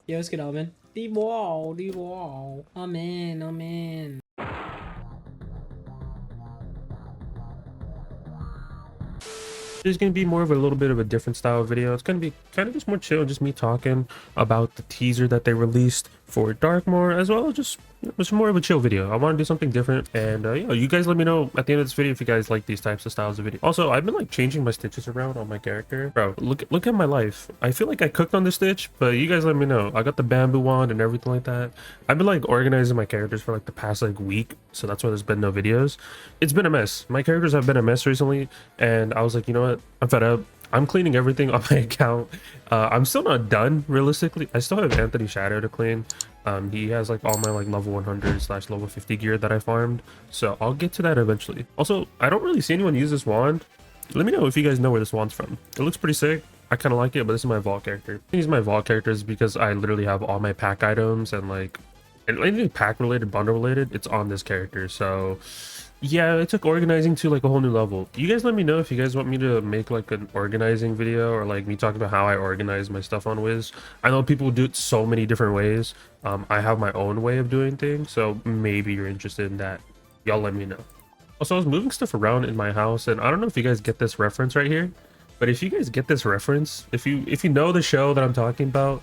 Yo, what's good, Almond? The wall. Amen, amen. There's going to be more of a little bit of a different style video. It's going to be kind of just more chill, just me talking about the teaser that they released for Darkmoor, as well as just more of a chill video. I want to do something different, and yeah, you guys let me know at the end of this video if you guys like these types of styles of video. Also, I've been like changing my stitches around on my character. Bro, look at my life. I feel like I cooked on this stitch, but you guys let me know. I got the bamboo wand and everything like that. I've been like organizing my characters for like the past like week, so that's why there's been no videos. It's been a mess. My characters have been a mess recently, and I was like, you know what, I'm fed up. I'm cleaning everything on my account. I'm still not done, realistically. I still have Anthony Shadow to clean. He has like all my like level 100 / level 50 gear that I farmed, so I'll get to that eventually. Also, I don't really see anyone use this wand. Let me know if you guys know where this wand's from. It looks pretty sick. I kind of like it, but this is my vault character. These are my vault characters because I literally have all my pack items and like anything pack related, bundle related, it's on this character. So yeah, it took organizing to like a whole new level. You guys let me know if you guys want me to make like an organizing video, or like me talking about how I organize my stuff on Wiz. I know people do it so many different ways. I have my own way of doing things, so maybe you're interested in that. Y'all let me know. Also, I was moving stuff around in my house, and I don't know if you guys get this reference right here, but if you guys get this reference, if you know the show that I'm talking about,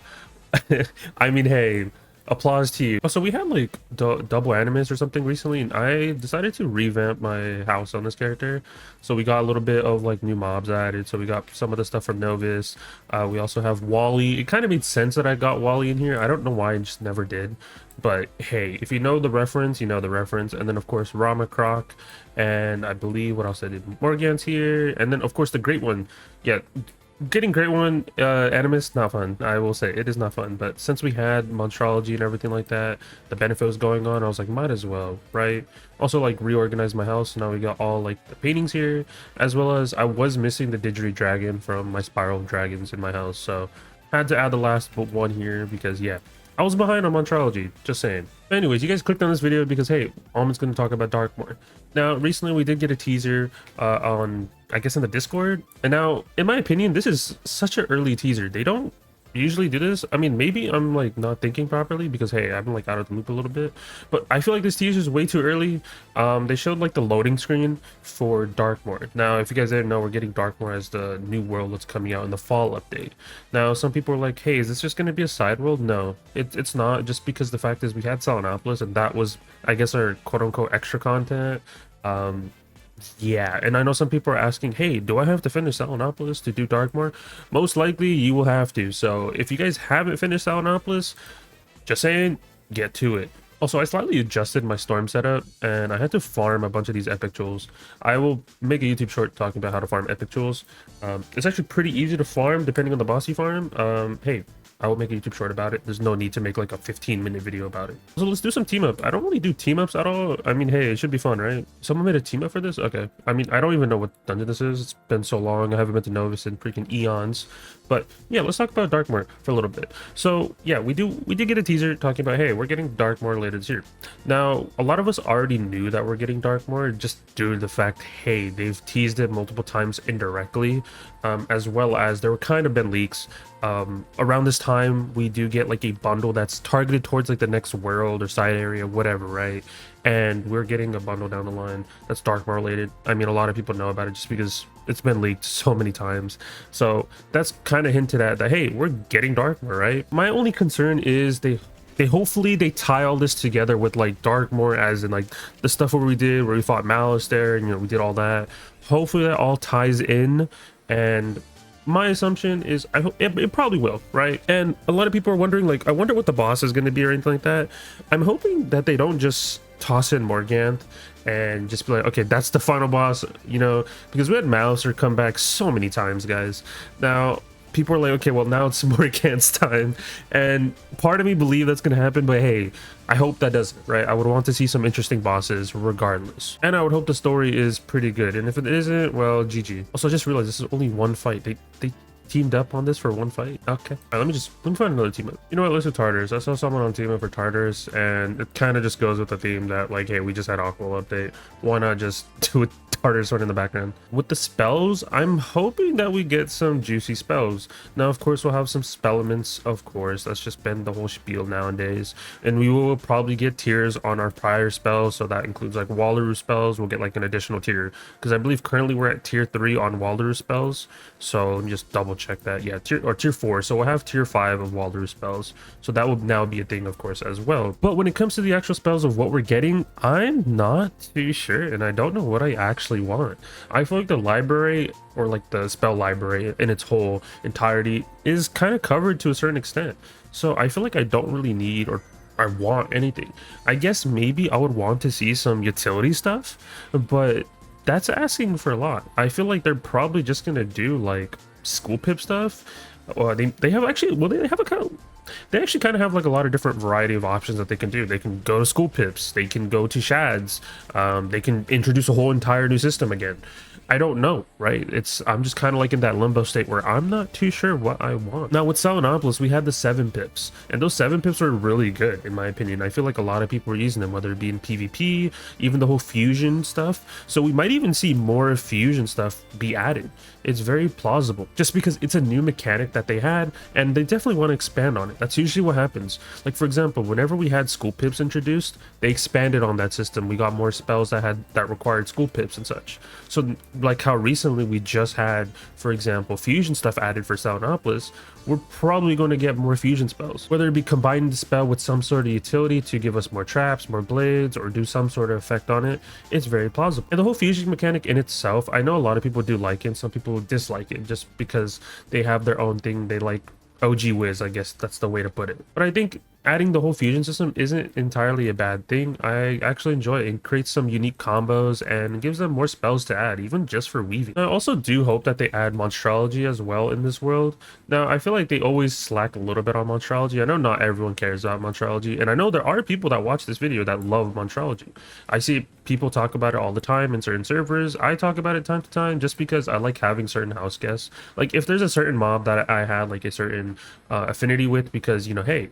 I mean, hey, applause to you. Also, we had like double animus or something recently, and I decided to revamp my house on this character. So we got a little bit of like new mobs added. So we got some of the stuff from Novus. We also have Wally. It kind of made sense that I got Wally in here. I don't know why, I just never did. But hey, if you know the reference, you know the reference. And then of course Rama Croc, and I believe what else I did, Morgan's here, and then of course the great one. Yeah, getting great one animus, not fun. I will say it is not fun, but since we had monstrology and everything like that, the benefit was going on, I was like, might as well, right? Also like reorganized my house, so now we got all like the paintings here, as well as I was missing the didgeridoo dragon from my spiral dragons in my house, so had to add the last but one here because yeah, I was behind on monstrology, just saying. Anyways, you guys clicked on this video because hey, Almond's going to talk about Darkmoor. Now, recently we did get a teaser on, I guess, in the Discord. And now, in my opinion, this is such an early teaser. They don't usually do this. I mean, maybe I'm like not thinking properly because hey, I've been like out of the loop a little bit, but I feel like this teaser is way too early. They showed like the loading screen for Darkmoor. Now, if you guys didn't know, we're getting Darkmoor as the new world that's coming out in the fall update. Now, some people are like, hey, is this just going to be a side world? No, it's not, just because the fact is we had Salinopolis, and that was, I guess, our quote-unquote extra content. Yeah, and I know some people are asking, hey, do I have to finish Salinopolis to do Darkmoor? Most likely you will have to. So if you guys haven't finished Salinopolis, just saying, get to it. Also, I slightly adjusted my storm setup, and I had to farm a bunch of these epic jewels. I will make a YouTube short talking about how to farm epic jewels. It's actually pretty easy to farm depending on the boss you farm. Hey, I will make a YouTube short about it. There's no need to make like a 15-minute video about it. So let's do some team up. I don't really do team ups at all. I mean, hey, it should be fun, right? Someone made a team up for this? Okay. I mean, I don't even know what dungeon this is. It's been so long. I haven't been to Novus in freaking eons. But yeah, let's talk about Darkmoor for a little bit. So yeah, we did get a teaser talking about, hey, we're getting Darkmoor later this year. Now, a lot of us already knew that we're getting Darkmoor just due to the fact, hey, they've teased it multiple times indirectly, as well as there were kind of been leaks. Around this time, we do get like a bundle that's targeted towards like the next world or side area, whatever, right? And we're getting a bundle down the line that's Darkmoor related. I mean, a lot of people know about it just because it's been leaked so many times. So that's kind of hinted at that, hey, we're getting Darkmoor, right? My only concern is they hopefully they tie all this together with like Darkmoor, as in like the stuff where we fought Malice there, and you know, we did all that. Hopefully that all ties in, and my assumption is I hope it probably will, right? And a lot of people are wondering, like, I wonder what the boss is going to be or anything like that. I'm hoping that they don't just toss in Morganth and just be like, okay, that's the final boss, you know, because we had Malicer come back so many times, guys. Now people are like, okay, well, now it's Morganth's time, and part of me believe that's gonna happen, but hey, I hope that doesn't, right? I would want to see some interesting bosses regardless, and I would hope the story is pretty good, and if it isn't, well, GG. Also, I just realized this is only one fight. They teamed up on this for one fight. Okay, all right, let me find another team up. You know what, let's do Tartarus. I saw someone on team up for Tartarus, and it kind of just goes with the theme that, like, hey, we just had Aqua update, why not just do a Carter is running in the background. With the spells, I'm hoping that we get some juicy spells. Now, of course, we'll have some spellaments, of course. That's just been the whole spiel nowadays. And we will probably get tiers on our prior spells. So that includes like Wallaroo spells. We'll get like an additional tier. Because I believe currently we're at tier 3 on Wallaroo spells. So let me just double check that. Yeah, tier 4. So we'll have tier 5 of Wallaroo spells. So that will now be a thing, of course, as well. But when it comes to the actual spells of what we're getting, I'm not too sure. And I don't know what I actually want. I feel like the library, or like the spell library in its whole entirety, is kind of covered to a certain extent. So I feel like I don't really need or I want anything. I guess maybe I would want to see some utility stuff, but that's asking for a lot. I feel like they're probably just gonna do like school pip stuff. They have actually, well, they have a kind of, they actually kind of have like a lot of different variety of options that they can do. They can go to school pips, they can go to shads, they can introduce a whole entire new system again. I don't know, right? I'm just kind of like in that limbo state where I'm not too sure what I want. Now with Salinopolis, we had the 7 pips, and those 7 pips were really good in my opinion. I feel like a lot of people were using them, whether it be in PvP, even the whole fusion stuff. So we might even see more fusion stuff be added. It's very plausible, just because it's a new mechanic that they had, and they definitely want to expand on it. That's usually what happens. Like for example, whenever we had school pips introduced, they expanded on that system. We got more spells that required school pips and such. So like how recently we just had, for example, fusion stuff added for Salinopolis, we're probably going to get more fusion spells, whether it be combining the spell with some sort of utility to give us more traps, more blades, or do some sort of effect on it. It's very plausible. And the whole fusion mechanic in itself, I know a lot of people do like it, some people dislike it just because they have their own thing. They like OG Wiz, I guess that's the way to put it. But I think adding the whole fusion system isn't entirely a bad thing. I actually enjoy it. It creates some unique combos and gives them more spells to add, even just for weaving. I also do hope that they add monstrology as well in this world. Now, I feel like they always slack a little bit on monstrology. I know not everyone cares about monstrology, and I know there are people that watch this video that love monstrology. I see people talk about it all the time in certain servers. I talk about it time to time just because I like having certain house guests. Like if there's a certain mob that I had like a certain affinity with, because, you know, hey,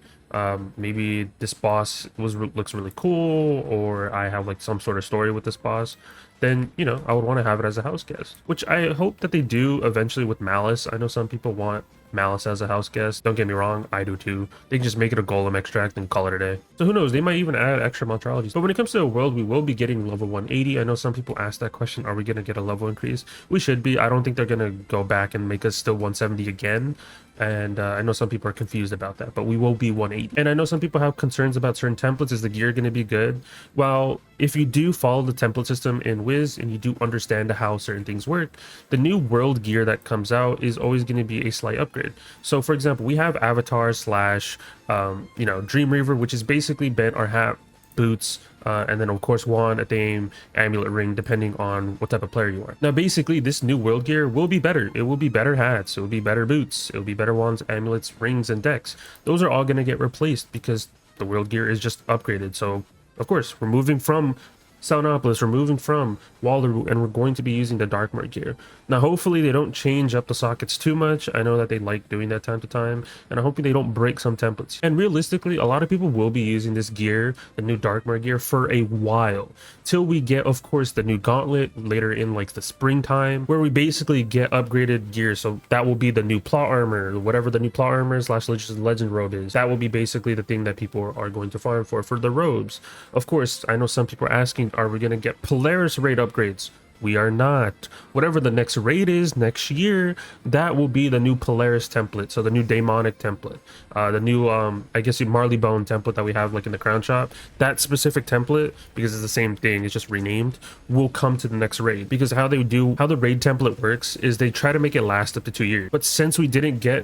maybe this boss looks really cool, or I have like some sort of story with this boss, then, you know, I would want to have it as a house guest, which I hope that they do eventually with Malice. I know some people want Malice as a house guest. Don't get me wrong, I do too. They can just make it a golem extract and call it a day. So who knows, they might even add extra monstrologies. But when it comes to the world, we will be getting level 180. I know some people asked that question, are we going to get a level increase? We should be. I don't think they're going to go back and make us still 170 again. And I know some people are confused about that, but we will be 180. And I know some people have concerns about certain templates. Is the gear going to be good? Well, if you do follow the template system in Wiz and you do understand how certain things work, the new world gear that comes out is always going to be a slight upgrade. So for example, we have Avatar slash you know, Dream Reaver, which is basically bent our hat, boots, and then of course wand, a theme, amulet ring, depending on what type of player you are. Now basically this new world gear will be better. It will be better hats, it will be better boots, it will be better wands, amulets, rings, and decks. Those are all going to get replaced because the world gear is just upgraded. So of course we're moving from Salinopolis, we're moving from Wallaroo, and we're going to be using the Darkmoor gear. Now hopefully they don't change up the sockets too much. I know that they like doing that time to time, and I'm hoping they don't break some templates. And realistically, a lot of people will be using this gear, the new Darkmoor gear, for a while, till we get, of course, the new gauntlet later in like the springtime, where we basically get upgraded gear. So that will be the new plot armor, whatever the new plot armor slash legend robe is. That will be basically the thing that people are going to farm for the robes. Of course, I know some people are asking, are we going to get Polaris raid upgrades? We are not. Whatever the next raid is next year, that will be the new Polaris template. So the new demonic template, the new I guess the Marley Bone template that we have like in the crown shop. That specific template, because it's the same thing, it's just renamed, will come to the next raid. Because how the raid template works is they try to make it last up to 2 years. But since we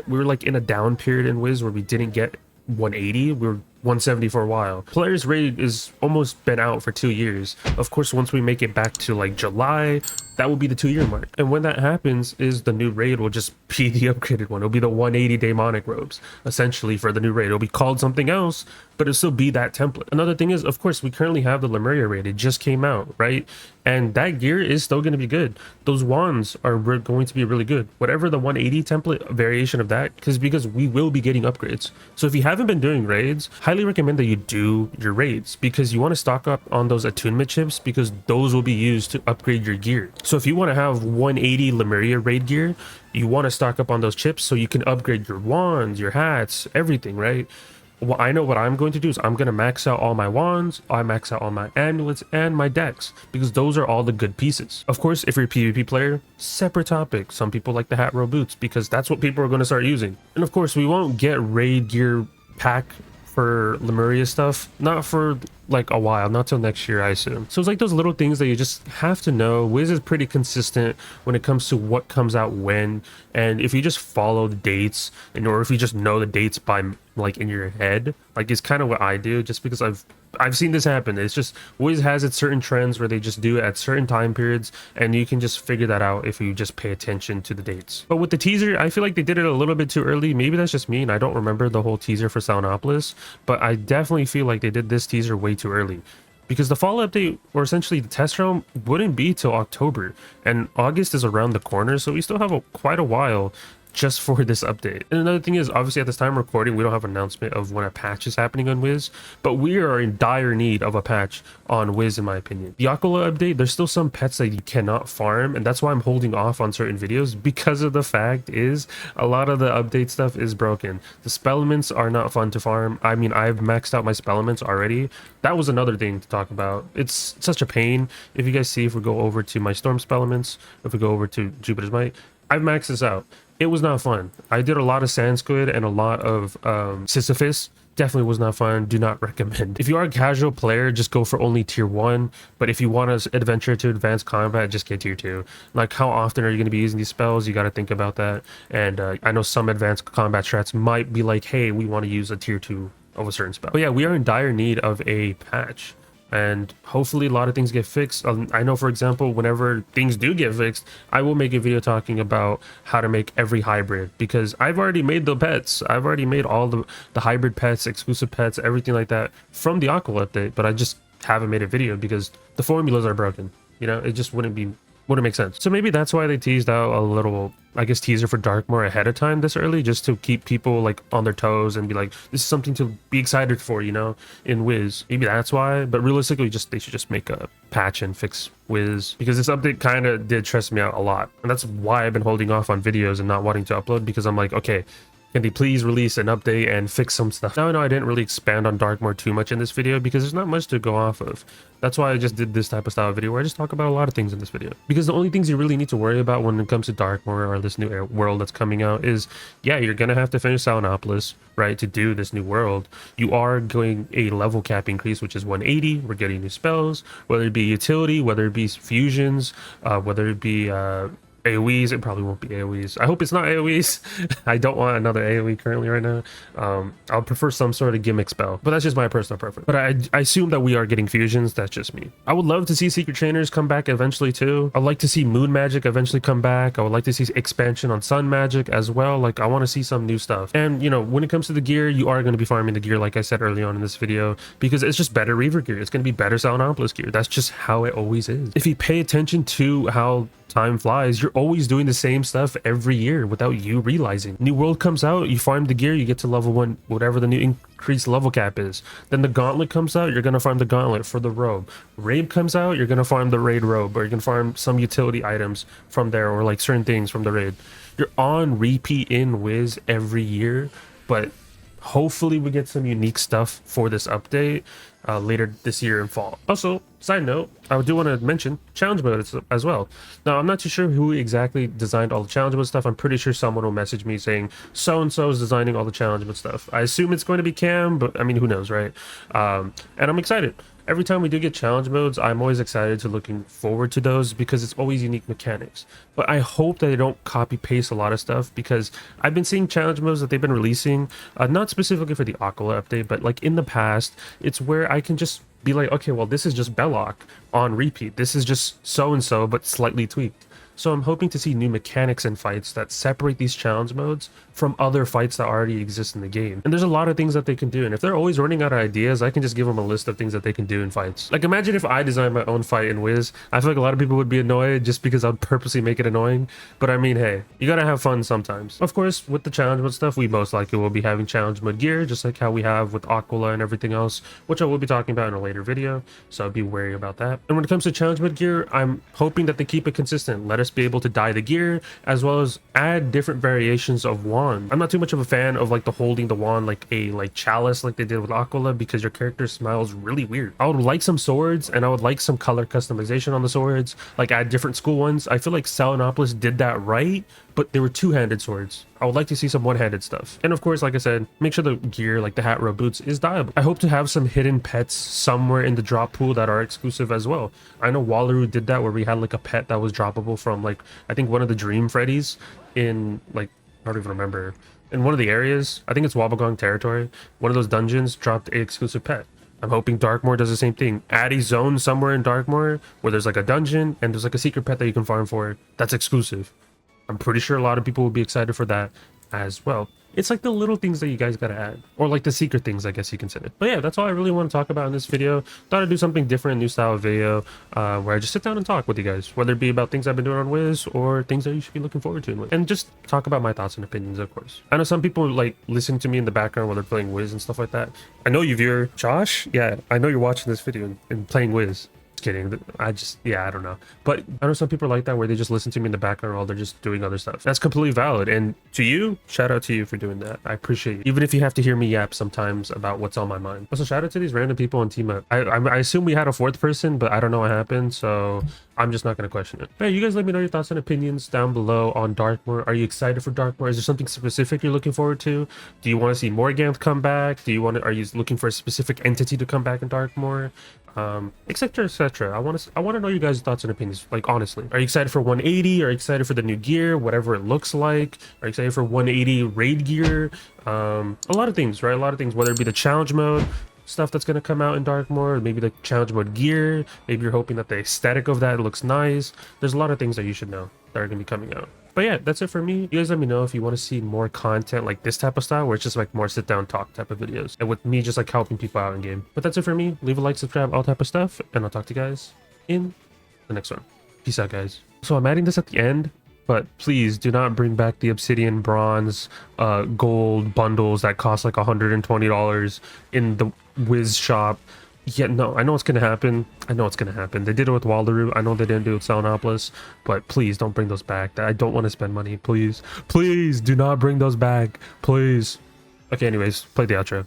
were like in a down period in Wiz where we didn't get 180, we were 170 for a while. Polaris raid is almost been out for 2 years. Of course, once we make it back to like July, that will be the 2-year mark. And when that happens, is the new raid will just be the upgraded one. It'll be the 180 demonic robes, essentially, for the new raid. It'll be called something else, but it'll still be that template. Another thing is, of course, we currently have the Lemuria raid. It just came out, right? And that gear is still going to be good. Those wands are going to be really good. Whatever the 180 template variation of that, because we will be getting upgrades. So if you haven't been doing raids, highly recommend that you do your raids, because you want to stock up on those attunement chips, because those will be used to upgrade your gear. So if you want to have 180 Lemuria raid gear, you want to stock up on those chips so you can upgrade your wands, your hats, everything, right? Well, I know what I'm going to do is I'm going to max out all my wands, I max out all my amulets and my decks, because those are all the good pieces. Of course, if you're a PvP player, separate topic. Some people like the hat row boots because that's what people are going to start using. And of course, we won't get raid gear pack for Lemuria stuff, not for like a while, not till next year, I assume. So it's like those little things that you just have to know. Wiz is pretty consistent when it comes to what comes out when, and if you just follow the dates, and or if you just know the dates by like in your head, like it's kind of what I do, just because I've seen this happen. It's just Wiz has its certain trends where they just do it at certain time periods, and you can just figure that out if you just pay attention to the dates. But with the teaser, I feel like they did it a little bit too early. Maybe that's just me and I don't remember the whole teaser for Salnopolis, but I definitely feel like they did this teaser way too early, because the fall update, or essentially the test realm, wouldn't be till October, and August is around the corner, so we still have quite a while just for this update. And another thing is, obviously at this time recording, we don't have an announcement of when a patch is happening on Wiz, but we are in dire need of a patch on Wiz, in my opinion. The Aquila update, there's still some pets that you cannot farm, and that's why I'm holding off on certain videos, because of the fact is a lot of the update stuff is broken. The spellements are not fun to farm. I mean, I've maxed out my spellements already. That was another thing to talk about. It's such a pain. If you guys see, if we go over to my storm spellements, if we go over to Jupiter's Might, I've maxed this out. It was not fun. I did a lot of sand squid and a lot of Sisyphus. Definitely was not fun. Do not recommend. If you are a casual player, just go for only tier 1. But if you want to adventure to advanced combat, just get tier 2. Like, how often are you going to be using these spells? You got to think about that. And I know some advanced combat strats might be like, hey, we want to use a tier 2 of a certain spell. But yeah, we are in dire need of a patch, and hopefully a lot of things get fixed. I know, for example, whenever things do get fixed, I will make a video talking about how to make every hybrid, because I've already made the pets. I've already made all the hybrid pets, exclusive pets, everything like that from the Aqua update, but I just haven't made a video because the formulas are broken. You know, it just wouldn't make sense. So maybe that's why they teased out a little, I guess, teaser for Darkmoor ahead of time this early, just to keep people like on their toes and be like, this is something to be excited for, you know, in Wiz. Maybe that's why, but realistically, they should just make a patch and fix Wiz, because this update kind of did stress me out a lot, and that's why I've been holding off on videos and not wanting to upload, because I'm like, okay, can they please release an update and fix some stuff? Now I know I didn't really expand on Darkmoor too much in this video, because there's not much to go off of. That's why I just did this type of style video where I just talk about a lot of things in this video. Because the only things you really need to worry about when it comes to Darkmoor or this new world that's coming out is, yeah, you're going to have to finish Salnopolis, right, to do this new world. You are going a level cap increase, which is 180. We're getting new spells, whether it be utility, whether it be fusions, whether it be AoEs. It probably won't be AoEs. I hope it's not AoEs. I don't want another AoE currently right now. I'll prefer some sort of gimmick spell, but that's just my personal preference. But I assume that we are getting fusions. That's just me. I would love to see secret trainers come back eventually too. I'd like to see moon magic eventually come back. I would like to see expansion on sun magic as well. Like, I want to see some new stuff. And you know, when it comes to the gear, you are going to be farming the gear, like I said early on in this video, because it's just better Reaver gear. It's going to be better Salnopolis gear. That's just how it always is. If you pay attention to how time flies, you're always doing the same stuff every year without you realizing. New world comes out, you farm the gear, you get to level 1, whatever the new increased level cap is. Then the gauntlet comes out, you're gonna farm the gauntlet for the robe. Raid comes out, you're gonna farm the raid robe, or you can farm some utility items from there, or like certain things from the raid. You're on repeat in Wiz every year, but hopefully we get some unique stuff for this update later this year in fall. Also, side note, I do want to mention challenge mode as well. Now, I'm not too sure who exactly designed all the challenge mode stuff. I'm pretty sure someone will message me saying so-and-so is designing all the challenge mode stuff. I assume it's going to be Cam, but I mean, who knows, right? And I'm excited. Every time we do get challenge modes, I'm always excited to looking forward to those, because it's always unique mechanics. But I hope that they don't copy paste a lot of stuff, because I've been seeing challenge modes that they've been releasing, not specifically for the Aquila update, but like in the past, it's where I can just be like, okay, well, this is just Belloc on repeat. This is just so-and-so, but slightly tweaked. So I'm hoping to see new mechanics in fights that separate these challenge modes from other fights that already exist in the game. And there's a lot of things that they can do, and if they're always running out of ideas, I can just give them a list of things that they can do in fights. Like, imagine if I designed my own fight in Wiz. I feel like a lot of people would be annoyed just because I'd purposely make it annoying, but I mean, hey, you gotta have fun sometimes. Of course, with the challenge mode stuff, we most likely will be having challenge mode gear, just like how we have with Aquila and everything else, which I will be talking about in a later video, so be wary about that. And when it comes to challenge mode gear, I'm hoping that they keep it consistent. Let us be able to dye the gear, as well as add different variations of wand. I'm not too much of a fan of like the holding the wand like a chalice like they did with Aquila, because your character smells really weird. I would like some swords, and I would like some color customization on the swords, like add different school ones. I feel like Salinopolis did that right, but they were two-handed swords. I would like to see some one-handed stuff. And of course, like I said, make sure the gear, like the hat, robe, boots, is dyeable. I hope to have some hidden pets somewhere in the drop pool that are exclusive as well. I know Wallaroo did that, where we had like a pet that was droppable from like, I think one of the Dream Freddies in like, I don't even remember. In one of the areas, I think it's Wobbegong territory, one of those dungeons dropped a exclusive pet. I'm hoping Darkmoor does the same thing. Add a zone somewhere in Darkmoor where there's like a dungeon and there's like a secret pet that you can farm for that's exclusive. I'm pretty sure a lot of people will be excited for that as well. It's like the little things that you guys gotta add, or like the secret things, I guess you can say. But yeah, that's all I really want to talk about in this video. Thought I'd do something different, new style of video, where I just sit down and talk with you guys, whether it be about things I've been doing on Wiz or things that you should be looking forward to, and just talk about my thoughts and opinions, of course. I know some people like listen to me in the background while they're playing Wiz and stuff like that. I know you, viewer. Josh, yeah, I know you're watching this video and playing Wiz. Kidding. I don't know, but I know some people are like that, where they just listen to me in the background while they're just doing other stuff. That's completely valid, and to you, shout out to you for doing that. I appreciate it, even if you have to hear me yap sometimes about what's on my mind. Also, shout out to these random people on team up. I assume we had a fourth person, but I don't know what happened, so I'm just not going to question it. Hey, you guys let me know your thoughts and opinions down below on Darkmoor. Are you excited for Darkmoor? Is there something specific you're looking forward to? Do you want to see Morganth come back? Are you looking for a specific entity to come back in Darkmoor? Etc, etc. I want to know you guys' thoughts and opinions, like, honestly. Are you excited for 180? Are you excited for the new gear, whatever it looks like? Are you excited for 180 raid gear? A lot of things, right? A lot of things, whether it be the challenge mode stuff that's going to come out in Darkmoor, maybe the challenge mode gear, maybe you're hoping that the aesthetic of that looks nice. There's a lot of things that you should know that are going to be coming out. But yeah, that's it for me. You guys let me know if you want to see more content like this type of style, where it's just like more sit down talk type of videos, and with me just like helping people out in game. But that's it for me. Leave a like, subscribe, all type of stuff, and I'll talk to you guys in the next one. Peace out, guys. So I'm adding this at the end, but please do not bring back the obsidian, bronze, gold bundles that cost like $120 in the Wiz shop. Yeah, no, I know what's gonna happen. I know what's gonna happen. They did it with Wallaroo. I know they didn't do it with Salinopolis, but please don't bring those back. I don't want to spend money. Please, please do not bring those back. Please. Okay, anyways, play the outro.